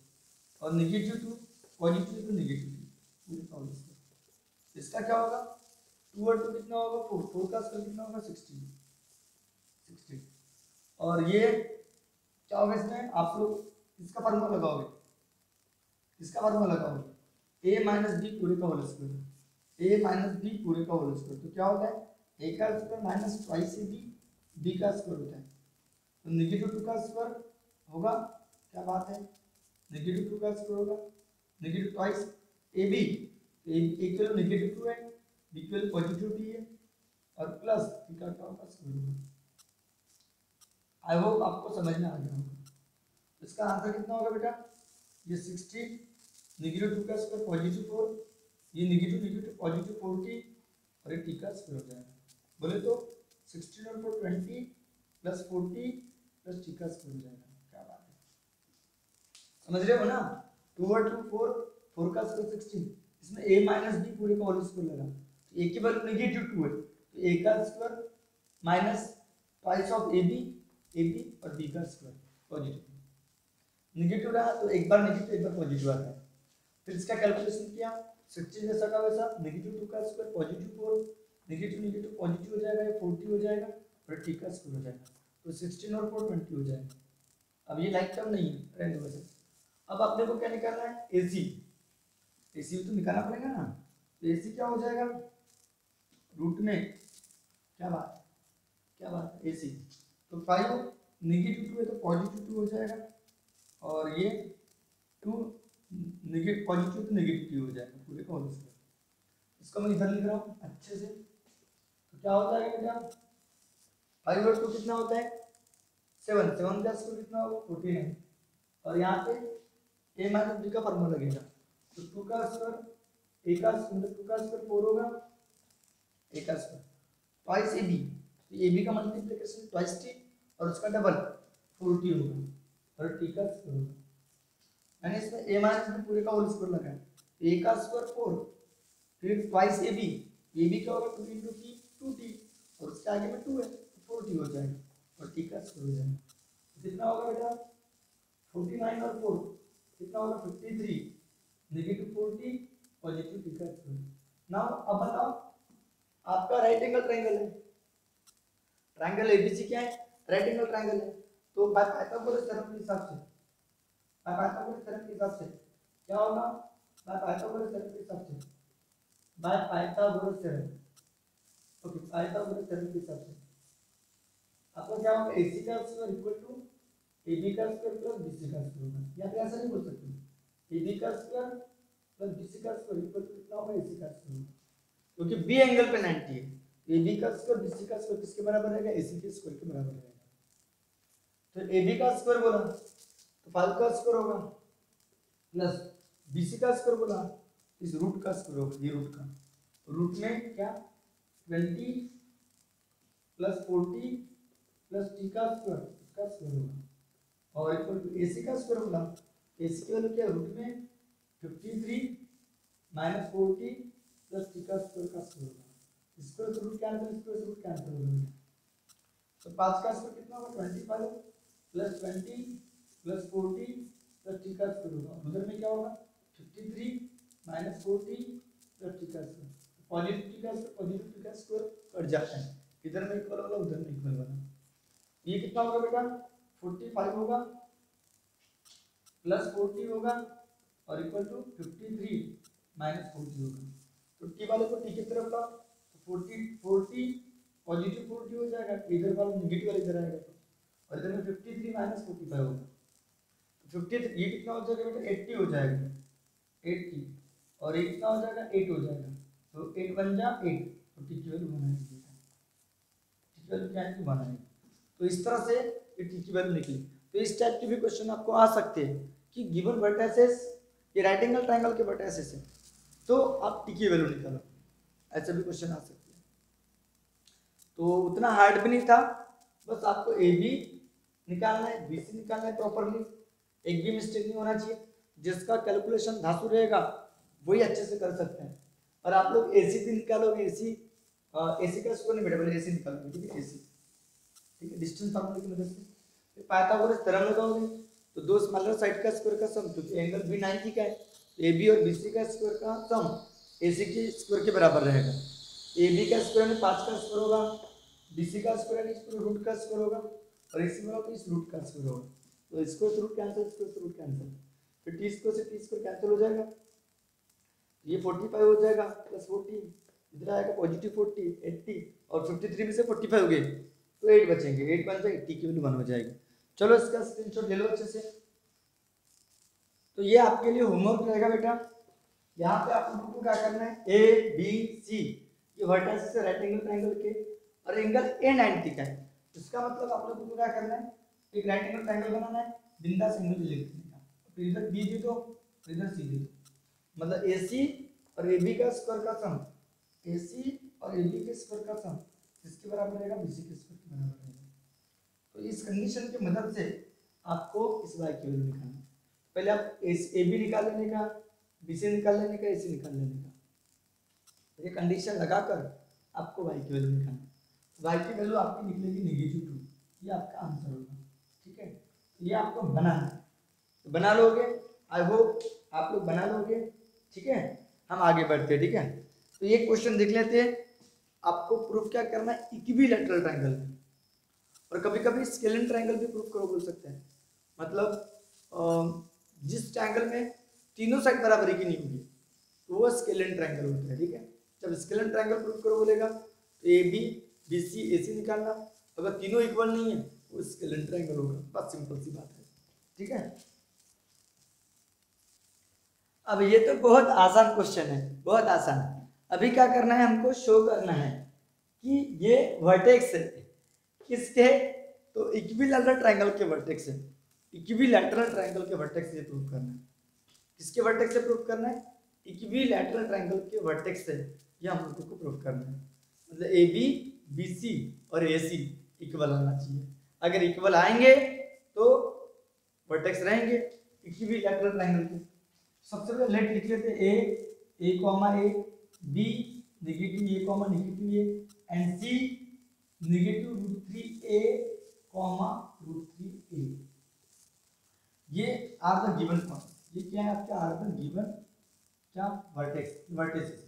और -2 पॉजिटिव तो नेगेटिव पूरे का होल स्क्वायर। इसका क्या होगा? 2 और 2 कितना होगा? 4 का स्क्वायर कितना होगा? 16 और ये क्या होगा? इसमें आप लोग इसका फार्मूला लगाओगे, इसका फार्मूला लगाओगे a - b पूरे का होल स्क्वायर a - b पूरे का होल स्क्वायर। तो क्या होता है? a का square minus twice ab b का स्क्वायर होता है तो -2 का स्क्वायर होगा, क्या बात है, -2 का स्क्वायर होगा, नेगेटिव ट्वाइस ए बी, ए की वैल्यू -2 है, बी की वैल्यू पॉजिटिव डी है, और प्लस थीटा का होगा स्क्वायर होगा। आई होप आपको समझ में आ गया होगा। इसका आंसर कितना होगा बेटा, ये 16, -2 का स्क्वायर पॉजिटिव 4, ये नेगेटिव पॉजिटिव 40 और ये टी का स्क्वायर हो जाएगा। बोले तो 16 और 4 20 प्लस 40 प्लस टी का स्क्वायर हो जाएगा। क्या बात है, समझ रहे हो ना। 2 और 2 4 का स्क्वायर 16, इसमें a माइनस b पूरे का होल स्क्वायर लगा, तो a की वैल्यू -2 है, तो a का square minus twice of ab और b का स्क्वायर पॉजिटिव, नेगेटिव रहा तो एक बार नेगेटिव एक बार पॉजिटिव आता है। फिर इसका कैलकुलेशन किया, 16 जैसा का वैसा, -2 का स्क्वायर पॉजिटिव 4, नेगेटिव पॉजिटिव हो जाएगा, ये 40 हो जाएगा और टी का स्क्वायर हो जाएगा, तो 16 और 4 20 हो जाएगा। अब ये लाइक टर्म नहीं है, रहने दो वैसे। अब अपने को क्या निकालना है, AC भी तो निकालना पड़ेगा ना, तो AC क्या हो जाएगा, रूट में क्या बात है AC, तो 5 -2 है तो +2 हो जाएगा, और ये 2 नेगेटिव पॉजिटिव तो -2 हो जाएगा पूरे का होल स्क्वायर। इसको मैं इधर लिख रहा हूँ अच्छे से, तो क्या हो जाएगा बेटा, 5 और 2 कितना होता है 7, 7 का स्क्वायर कितना होगा 14, और यहाँ पे a माइनस b का फॉर्मूला लगेगा, तो 2 का स्क्वायर a का स्क्वायर 2 का स्क्वायर 4 होगा, a का स्क्वायर ट्वाइस ab, तो ab का मल्टीप्लिकेशन ट्वाइस t और उसका डबल 4t होगा, और t का स्क्वायर होगा, यानी इसमें a माइनस b पूरे का होल स्क्वायर लगा है, a का स्क्वायर 4 फिर ट्वाइस ab, ab का होगा 2 × t 2t और उसके आगे में 2 है तो 4t हो जाएगा और t का स्क्वायर हो जाएगा। कितना होगा बेटा 49 और 4 कितना होगा 53, -40 पॉजिटिव टी का स्क्वायर। नाउ अब बताओ, आपका राइट एंगल ट्रायंगल है, ट्रायंगल एबीसी क्या है, राइट एंगल ट्रायंगल है, तो बाय पाइथागोरस थ्योरम के हिसाब से, बाय पाइथागोरस थ्योरम के हिसाब से क्या होगा, बाय पाइथागोरस थ्योरम के हिसाब से, by Pythagoras theorem, okay Pythagoras theorem के हिसाब से आपका क्या होगा, AC का स्क्वायर इक्वल टू AB का स्क्वायर प्लस BC का स्क्वायर होगा, या फिर ऐसा नहीं बोल सकते AB का स्क्वायर प्लस BC का स्क्वायर इक्वल टू कितना होगा AC का स्क्वायर, क्योंकि B एंगल पे 90 है, AB का स्क्वायर BC का स्क्वायर किसके बराबर रहेगा, AC के स्क्वायर के बराबर रहेगा। तो AB का स्क्वायर बोला तो 5 का स्क्वायर होगा प्लस BC का स्क्वायर बोला इस रूट का स्क्वायर होगा, ये रूट का, रूट में क्या 20 प्लस 40 प्लस टी का स्क्वायर इसका स्क्वायर होगा, और इक्वल टू AC का स्क्वायर होगा, AC की वैल्यू क्या रूट में 53 माइनस 40 प्लस टी का स्क्वायर होगा, स्क्वायर से रूट कैंसिल, स्क्वायर से रूट कैंसिल हो जाएगा, तो 5 का स्क्वायर कितना होगा 25 प्लस 20 प्लस 40 प्लस टी का स्क्वायर होगा, उधर में क्या होगा 53 माइनस 40 प्लस टी का स्क्वायर, पॉजिटिव टी का स्क्वायर पॉजिटिव टी का स्क्वायर कट जाता है, इधर में इक्वल वाला उधर में इक्वल वाला, ये कितना होगा बेटा 45 होगा प्लस 40 होगा और इक्वल टू 53 माइनस 40 होगा, तो टी वाले को टी की तरफ लाओ तो 40 पॉजिटिव 40 हो जाएगा, इधर वाला नेगेटिव वाला इधर आएगा, और इधर में 53 माइनस 45 होगा, तो 50 ये कितना हो जाएगा बेटा 80 हो जाएगा 80, और ये कितना हो जाएगा 8 हो जाएगा, तो 8 बन जा 8, तो टी की वैल्यू बनाएंगे, टी की वैल्यू क्या है 1 आएगी, तो इस तरह से ये टी की वैल्यू निकली। तो इस टाइप के भी क्वेश्चन आपको आ सकते हैं कि गिवन वर्टिसेस ये राइट एंगल ट्रायंगल के वर्टिसेस है, तो आप टी की वैल्यू निकालो, ऐसे भी क्वेश्चन आ सकते हैं। तो उतना हार्ड भी नहीं था, बस आपको ए बी निकालना है, बी सी निकालना है प्रॉपरली, एक भी मिस्टेक नहीं होना चाहिए, जिसका कैलकुलेशन धांसू रहेगा वही अच्छे से कर सकते हैं। और आप लोग ए सी भी निकालोगे, ए सी का स्क्वायर नहीं बेटा, पहले ए सी निकालोगे, ठीक है ए सी, ठीक है डिस्टेंस फार्मूला की मदद से, फिर पाइथागोरस थ्योरम लगाओगे, तो दो स्मॉलर साइड का स्क्वायर का सम, क्योंकि एंगल भी 90 का है, ए बी और बी सी का स्क्वायर का सम ए सी के स्क्वायर के बराबर रहेगा, ए बी का स्क्वायर में 5 का स्क्वायर होगा, बी सी का स्क्वायर है इस रूट का स्क्वायर होगा, और इसी में तो इस रूट का स्क्वायर होगा, तो स्क्वायर से रूट कैंसिल, स्क्वायर से रूट कैंसिल, फिर टी स्क्वायर से टी स्क्वायर कैंसिल हो जाएगा, ये 45 हो जाएगा प्लस 40 इधर आएगा पॉजिटिव 40 80 और 53 में से 45 हो गए तो 8 बचेंगे, 8 बन जाएगी, टी की वैल्यू 1 हो जाएगी। चलो इसका स्क्रीनशॉट ले लो अच्छे से। तो ये आपके लिए होमवर्क रहेगा बेटा। यहाँ पे आप लोगों को क्या करना है, ए बी सी ये वर्टेक्स से राइट एंगल ट्रायंगल के और एंगल ए 90 का है। इसका मतलब आप लोगों को क्या करना है, एक राइट एंगल ट्रायंगल बनाना है, बिंदास एंगल लिख देना, फिर इधर बी दे दो, इधर सी दे दो, मतलब AC और AB का स्क्वायर का सम, AC और AB के स्क्वायर का सम इसके बराबर रहेगा BC के स्क्वायर के बराबर रहेगा। तो इस कंडीशन की मदद से आपको इस y की वैल्यू निकालना है। पहले आप AB निकाल लेने का, BC निकाल लेने का, AC निकाल लेने का। तो ये कंडीशन लगाकर आपको y की वैल्यू निकालना है। y की वैल्यू आपकी निकलेगी -2, ये आपका आंसर होगा। ठीक है, तो ये आपको बनाना है, तो बना लोगे, आई होप आप लोग बना लोगे। ठीक है, हम आगे बढ़ते हैं। ठीक है, तो ये क्वेश्चन देख लेते हैं। आपको प्रूफ क्या करना है, इक्विलैटरल ट्रायंगल, और कभी कभी स्केलिन ट्रायंगल भी प्रूफ करो बोल सकते हैं। मतलब जिस ट्रायंगल में तीनों साइड बराबरी की नहीं होगी तो वो स्केलिन ट्रायंगल होता है। ठीक है, जब स्केलिन ट्रायंगल प्रूफ करो बोलेगा तो AB BC AC निकालना, अगर तीनों इक्वल नहीं है वो स्केलिन ट्रायंगल होगा। बस सिंपल सी बात है। ठीक है, अब ये तो बहुत आसान क्वेश्चन है, बहुत आसान। अभी क्या करना है, हमको शो करना है कि ये वर्टेक्स है किसके, तो इक्विलैटरल ट्रायंगल के वर्टेक्स है। इक्विलैटरल ट्रायंगल के वर्टेक्स से प्रूव करना है। किसके वर्टेक्स से प्रूव करना है, इक्विलैटरल ट्रायंगल के वर्टेक्स से ये हम लोगों को प्रूव करना है। मतलब AB BC और AC इक्वल आना चाहिए। अगर इक्वल आएंगे तो वर्टेक्स रहेंगे इक्विलैटरल ट्रायंगल के। सबसे पहले लेट लिख लेते हैं A comma A, B negative A comma negative A and C negative √3A comma √3A। ये आर द गिवन पॉइंट, ये क्या है आपका आर द गिवन क्या vertex, vertices,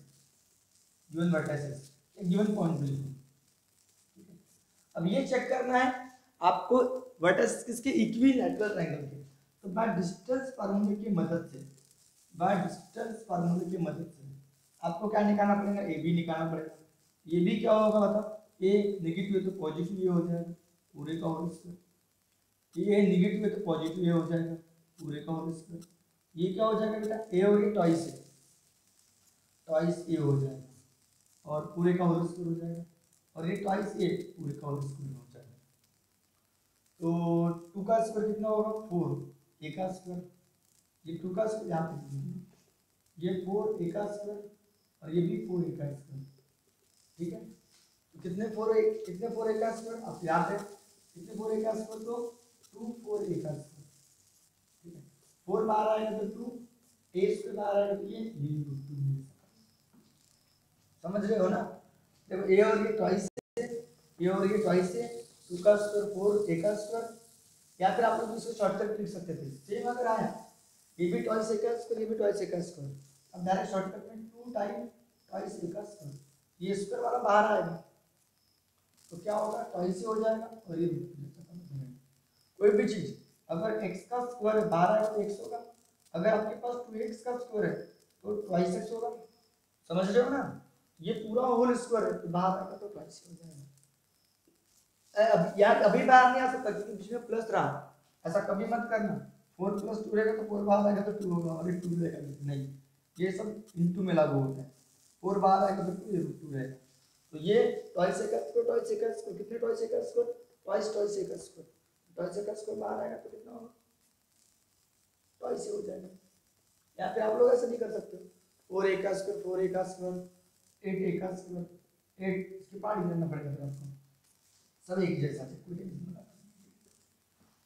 given vertices, given point बिल्कुल। अब ये चेक करना है आपको वर्टेक्स किसके, इक्विलैटरल ट्रायंगल के। तो बाय डिस्टेंस फार्मूले की मदद से, बाय डिस्टेंस फार्मूले की मदद से आपको क्या निकालना पड़ेगा, AB निकालना पड़ेगा। ये भी क्या होगा बताओ, A नेगेटिव है तो पॉजिटिव ये हो जाएगा पूरे का होल स्क्वायर, ये नेगेटिव है तो पॉजिटिव ये हो जाएगा पूरे का होल स्क्वायर। ये क्या हो जाएगा बेटा, A और ये ट्वाइस है, ट्वाइस A हो जाएगा और पूरे का होल स्क्वायर हो जाएगा, और ये ट्वाइस A पूरे का होल स्क्वायर हो जाएगा। तो 2 का स्क्वायर कितना होगा 4, A का स्क्वायर, ये 2 का स्क्वायर यहाँ पे, ये 4 A का स्क्वायर और ये भी 4 A का स्क्वायर। ठीक है, तो कितने 4 A का स्क्वायर, आप यहाँ पे कितने 4 A का स्क्वायर, तो 2 4 A का स्क्वायर। ठीक है, 4 बाहर आएगा तो 2, A स्क्वायर बाहर आएगा तो ये √2। समझ रहे हो ना, देखो A और ये ट्वाइस है, A और ये ट्वाइस है, 2 का स्क्वायर 4 A का स्क्वायर, या फिर आप लोग इसको शॉर्टकट लिख सकते थे। सेम अगर आया ये भी ट्वाइस A का स्क्वायर, ये भी ट्वाइस A का स्क्वायर, अब डायरेक्ट शॉर्टकट में 2 टाइम ट्वाइस A का स्क्वायर, ये स्क्वायर वाला बाहर आएगा तो क्या होगा, ट्वाइस हो जाएगा और ये कोई भी चीज अगर x का स्क्वायर बाहर आएगा तो x होगा, अगर आपके पास 2x का स्क्वायर है तो ट्वाइस x होगा। समझ रहे हो ना, ये पूरा होल स्क्वायर है तो बाहर आएगा तो ट्वाइस हो जाएगा। अब यार अभी बाहर नहीं आ सकता क्योंकि बीच में प्लस रहा, ऐसा कभी मत करना। 4 + 2 रहेगा तो 4 बाहर आएगा तो 2 होगा और ये 2 रहेगा, नहीं ये सब इनटू में लागू होता है। 4 बाहर आएगा तो 2 रहेगा, तो ये ट्वाइस A का स्क्वायर, ट्वाइस A का स्क्वायर, कितने ट्वाइस A का स्क्वायर, ट्वाइस A का स्क्वायर, ट्वाइस A का स्क्वायर बाहर आएगा तो कितना होगा, ट्वाइस हो जाएगा। या फिर आप लोग ऐसा नहीं कर सकते, 4A का स्क्वायर 4A का स्क्वायर, 8A का स्क्वायर, 8 इसके पार्ट ही करना पड़ेगा फिर आपको, सब एक जैसा है, कोई टेंशन मत।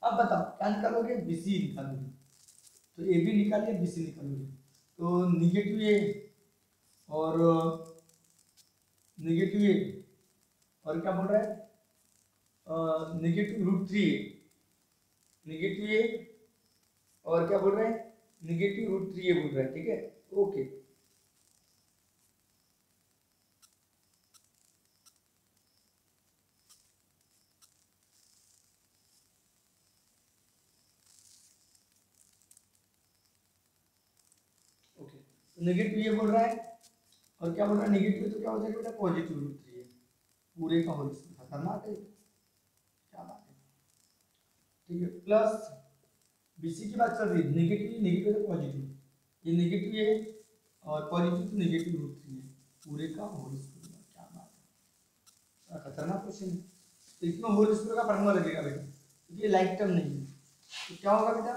अब बताओ क्या निकालोगे, BC निकालोगे, तो AB निकालिए BC निकालोगे, तो नेगेटिव A और नेगेटिव A और क्या बोल रहा है, नेगेटिव √3A, नेगेटिव A और क्या बोल रहे हैं, नेगेटिव √3A बोल रहा है। ठीक है, ओके ओके, तो नेगेटिव ये बोल रहा है और क्या बोल रहा है, नेगेटिव तो क्या हो जाएगा बेटा, पॉजिटिव √3A पूरे का होल स्क्वायर, खतरनाक है। ठीक है, प्लस बीसी की बात चल रही है, नेगेटिव नेगेटिव तो पॉजिटिव, ये नेगेटिव है और पॉजिटिव तो नेगेटिव रूट 3 है, पूरे का होल स्क्वायर। क्या बात है, खतरनाक क्वेश्चन है। तो इसमें होल स्क्वायर का फॉर्मूला लगेगा बेटा, क्योंकि ये लाइक टर्म नहीं है। तो क्या होगा बेटा,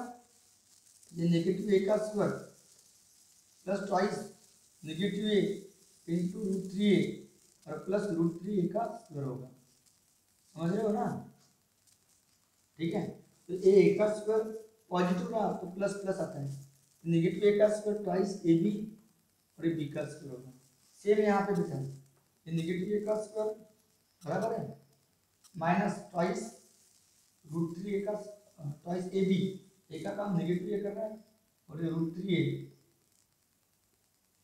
ये नेगेटिव ए का स्क्वायर प्लस ट्वाइस नेगेटिव ए इंटू रूट 3a और प्लस रूट 3a का स्क्वायर होगा। समझ रहे हो ना? ठीक है, तो ए का स्क्वायर पॉजिटिव ना तो प्लस प्लस आता है, नेगेटिव ए का स्क्वायर ट्वाइस ए बी और ये बी का स्क्वायर होगा। सेम यहाँ पे बेटा ये नेगेटिव ए का स्क्वायर बराबर है माइनस ट्वाइस रूट 3a का ट्वाइस ए बी, ए का काम नेगेटिव ए कर रहा है और ये रूट 3a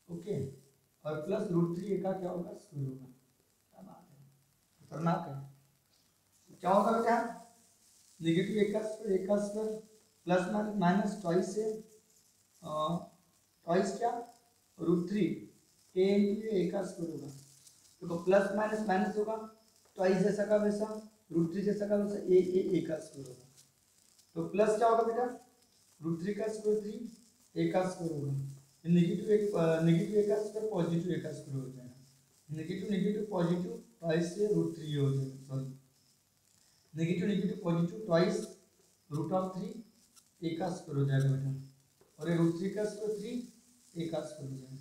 ओके, और प्लस रूट 3a का क्या होगा स्क्वायर होगा। क्या बात है, खतरनाक है। क्या होगा बेटा, नेगेटिव ए का स्क्वायर प्लस माइनस ट्वाइस है ट्वाइस क्या रूट 3 ए इंटू ए का स्क्वायर होगा। तो प्लस माइनस माइनस होगा, ट्वाइस जैसा का वैसा, रूट 3 जैसा का वैसा, ए का स्क्वायर होगा। तो प्लस क्या होगा बेटा, रूट 3 का स्क्वायर 3 ए का स्क्वायर होगा, नेगेटिव ए का स्क्वायर पॉजिटिव ए का स्क्वायर हो जाएगा, नेगेटिव नेगेटिव पॉजिटिव ट्वाइस से रूट 3 हो जाएगा, sorry negative negative positive twice root of 3 A का स्क्वायर हो जाएगा बेटा, और ये रूट 3 का स्क्वायर 3 ए का स्क्वायर हो जाएगा।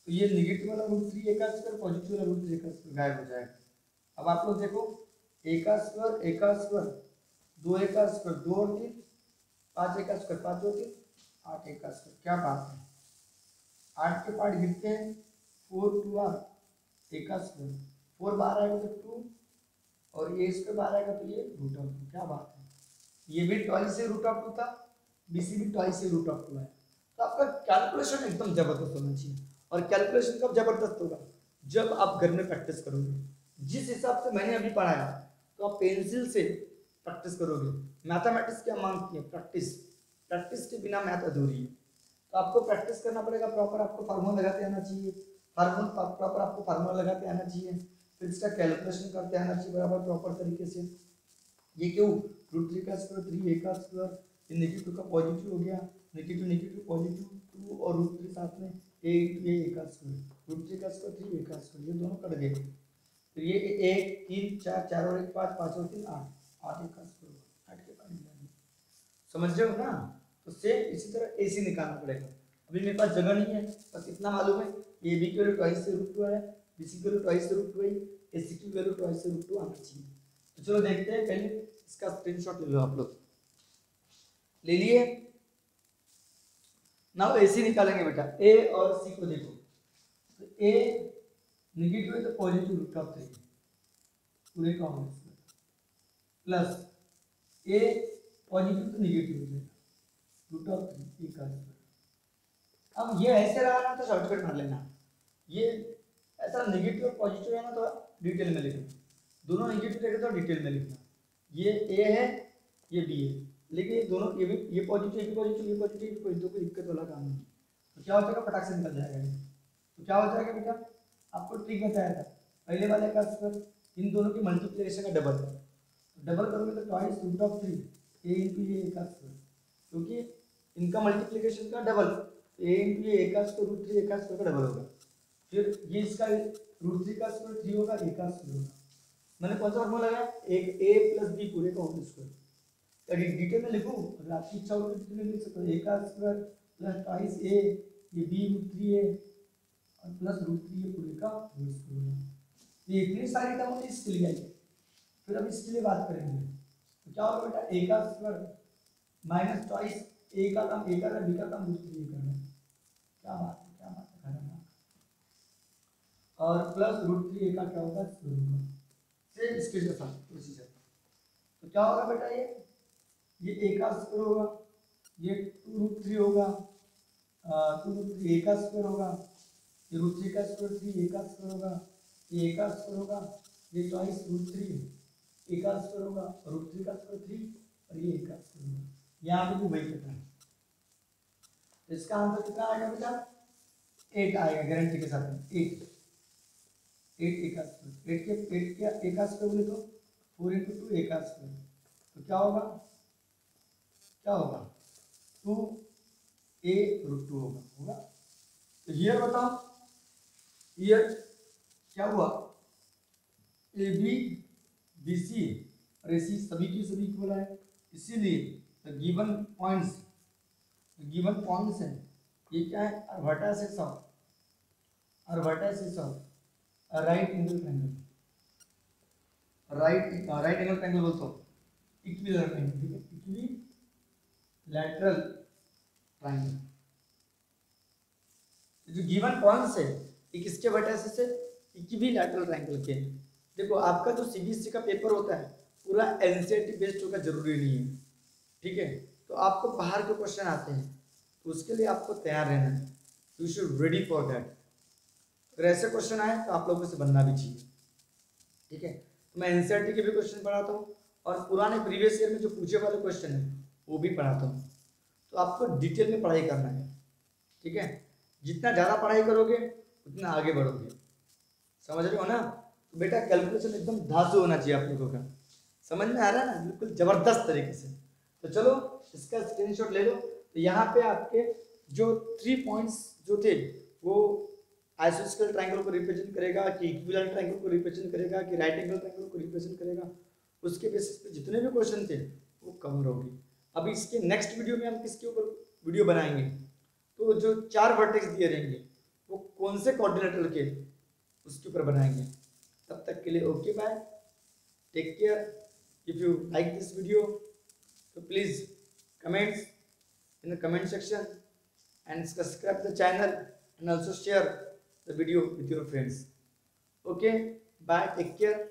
तो ये नेगेटिव वाला रूट 3 ए का स्क्वायर पॉजिटिव वाला रूट 3 का स्क्वायर गायब हो जाएगा। अब आप लोग देखो ए का स्क्वायर 2 ए का स्क्वायर 2 और 3 5 ए का स्क्वायर 5 और 3 8 ए का स्क्वायर। क्या बात है, 8 के पार्ट गिरते हैं 4 2 आर ए का स्क्वायर, 4 बाहर आएगा तो 2 और ए स्क्वायर बाहर आएगा तो ये रूट ऑफ 2। क्या बात है, ये भी ट्वाइस से रूट ऑफ 2 था, बीसी भी ट्वाइस से रूट ऑफ 2 है। तो आपका कैलकुलेशन एकदम जबरदस्त होना चाहिए, और कैलकुलेशन कब जबरदस्त होगा, जब आप घर में प्रैक्टिस करोगे। जिस हिसाब से मैंने अभी पढ़ाया तो आप पेंसिल से प्रैक्टिस करोगे। मैथमेटिक्स क्या मांगती है, प्रैक्टिस, प्रैक्टिस के बिना मैथ अधूरी है। तो आपको प्रैक्टिस करना पड़ेगा, प्रॉपर आपको फार्मूला लगाते आना चाहिए, प्रॉपर आपको फार्मूला लगाते आना चाहिए, फिर इसका कैलकुलेशन करते आना चाहिए बराबर प्रॉपर तरीके से। ये क्यों, रूट 3 का स्क्वायर 3 ए का स्क्वायर, ये नेगेटिव का पॉजिटिव हो गया, नेगेटिव नेगेटिव पॉजिटिव 2 और रूट 3 साथ में ए का स्क्वायर, रूट 3 का स्क्वायर 3 ए का स्क्वायर, ये दोनों कट गए। फिर ये 1 3 4 4 और 1 5 5 और 3 8 ए का स्क्वायर, 8 के पानी में। समझ रहे हो ना? तो सेम इसी तरह AC निकालना पड़ेगा। अभी मेरे पास जगह नहीं है, बस इतना मालूम है AB की वैल्यू ट्वाइस से रूट 2 है, BC की वैल्यू ट्वाइस से रूट 2 है, AC की वैल्यू ट्वाइस से रूट 2 आना चाहिए। तो चलो देखते हैं, पहले इसका स्क्रीनशॉट ले लो आप लोग, ले लिए। नाउ AC निकालेंगे बेटा, A और C को देखो, तो A नेगेटिव है तो पॉजिटिव रूट ऑफ 3 पूरे का whole square, plus A positive तो नेगेटिव हो जाएगा रूट ऑफ 3 ए का स्क्वायर। अब ये ऐसे रहा ना तो शॉर्टकट मार लेना, ये ऐसा नेगेटिव और पॉजिटिव है ना तो डिटेल में लिखना, दोनों नेगेटिव रहेगा तो डिटेल में लिखना। ये A है ये B है, लेकिन ये दोनों ये पॉजिटिव ये पॉजिटिव कोई तो कोई दिक्कत वाला काम नहीं। तो क्या हो जाएगा, फटाक से निकल जाएगा। तो क्या हो जाएगा बेटा, आपको ट्रिक बताया था, पहले वाले का स्क्वायर इन दोनों की मल्टीप्लिकेशन का डबल, डबल करोगे तो twice root of 3 a into a का स्क्वायर, क्योंकि इनका मल्टीप्लिकेशन का डबल, ए इंटू ए का स्क्वायर रूट 3 ए का स्क्वायर का डबल होगा। फिर ये इसका रूट 3 का स्क्वायर 3 होगा, ए का स्क्वायर होगा। मैंने कौन सा फॉर्मूला लगाया, एक a प्लस b पूरे का होल स्क्वायर। डिटेल में लिखूं, अगर आपकी इच्छा हो तो डिटेल में लिख सकते हो, a का स्क्वायर प्लस ट्वाइस a, ये b रूट 3a और प्लस रूट 3a पूरे का होल स्क्वायर होगा। ये इतनी सारी टर्म होती है, इसके लिए आई। फिर अब इसके लिए बात करेंगे, तो क्या होगा बेटा, a का स्क्वायर माइनस ट्वाइस a का काम a करना, b का काम रूट 3a करना। क्या बात है, क्या बात है, खतरनाक। और प्लस रूट 3a का क्या होगा, स्क्वायर होगा। सेम इसके जैसा प्रोसीजर। तो क्या होगा बेटा, ये a का स्क्वायर होगा, ये 2 रूट 3 होगा, 2 रूट 3 a का स्क्वायर होगा, ये रूट 3 का स्क्वायर 3 a का स्क्वायर होगा, ये a का स्क्वायर होगा, ये ट्वाइस रूट 3 a का स्क्वायर होगा, रूट 3 का स्क्वायर 3 और ये a का स्क्वायर होगा। यहाँ पे भी वही करना है। तो इसका आंसर कितना आएगा बेटा, 8 आएगा गारंटी के साथ, 8 ए का स्क्वायर, 8 के a का स्क्वायर बोले तो 4 × 2 a का स्क्वायर। तो क्या होगा, क्या होगा 2a√2 होगा। तो हियर बताओ, हियर क्या हुआ, ए बी बी सी और ए सी सभी की सभी इक्वल है, इसीलिए गिवन पॉइंट्स है, ये क्या है, vertices of right angle triangle, right angle triangle बोलते हो, इक्विलैटरल ट्रायंगल, ठीक है, इक्विलैटरल ट्रायंगल। जो गिवन पॉइंट्स है ये किसके वर्टाइसेस है, इक्विलैटरल ट्रायंगल के। देखो आपका जो सीबीएसई का पेपर होता है पूरा एनसीईआरटी बेस्ड होगा, जरूरी नहीं है, ठीक है। तो आपको बाहर के क्वेश्चन आते हैं, तो उसके लिए आपको तैयार रहना है, you should ready for that. अगर ऐसे क्वेश्चन आए तो आप लोगों से बनना भी चाहिए, ठीक है। तो मैं एनसीईआरटी के भी क्वेश्चन पढ़ाता हूँ और पुराने प्रीवियस ईयर में जो पूछे वाले क्वेश्चन है वो भी पढ़ाता हूँ। तो आपको डिटेल में पढ़ाई करना है, ठीक है। जितना ज़्यादा पढ़ाई करोगे उतना आगे बढ़ोगे, समझ रहे हो ना। तो बेटा कैलकुलेशन एकदम धांसू होना चाहिए आप लोगों का, समझ में आ रहा है ना, बिल्कुल जबरदस्त तरीके से। तो चलो इसका स्क्रीनशॉट ले लो। तो यहाँ पे आपके जो 3 पॉइंट्स जो थे वो आइसोस्केल ट्रायंगल को रिप्रेजेंट करेगा, कि इक्विलैटरल ट्रायंगल को रिप्रेजेंट करेगा, कि राइट एंगल ट्रायंगल को रिप्रेजेंट करेगा, उसके बेसिस पे जितने भी क्वेश्चन थे वो कवर होंगे। अब इसके नेक्स्ट वीडियो में हम किसके ऊपर वीडियो बनाएंगे, तो जो 4 वर्टेक्स दिए रहेंगे वो कौन से कोऑर्डिनेटर के, उसके ऊपर बनाएंगे। तब तक के लिए okay bye, take care. If you like this video तो please comments in the comment section and subscribe the channel and also share the video with your friends. Okay, bye, take care.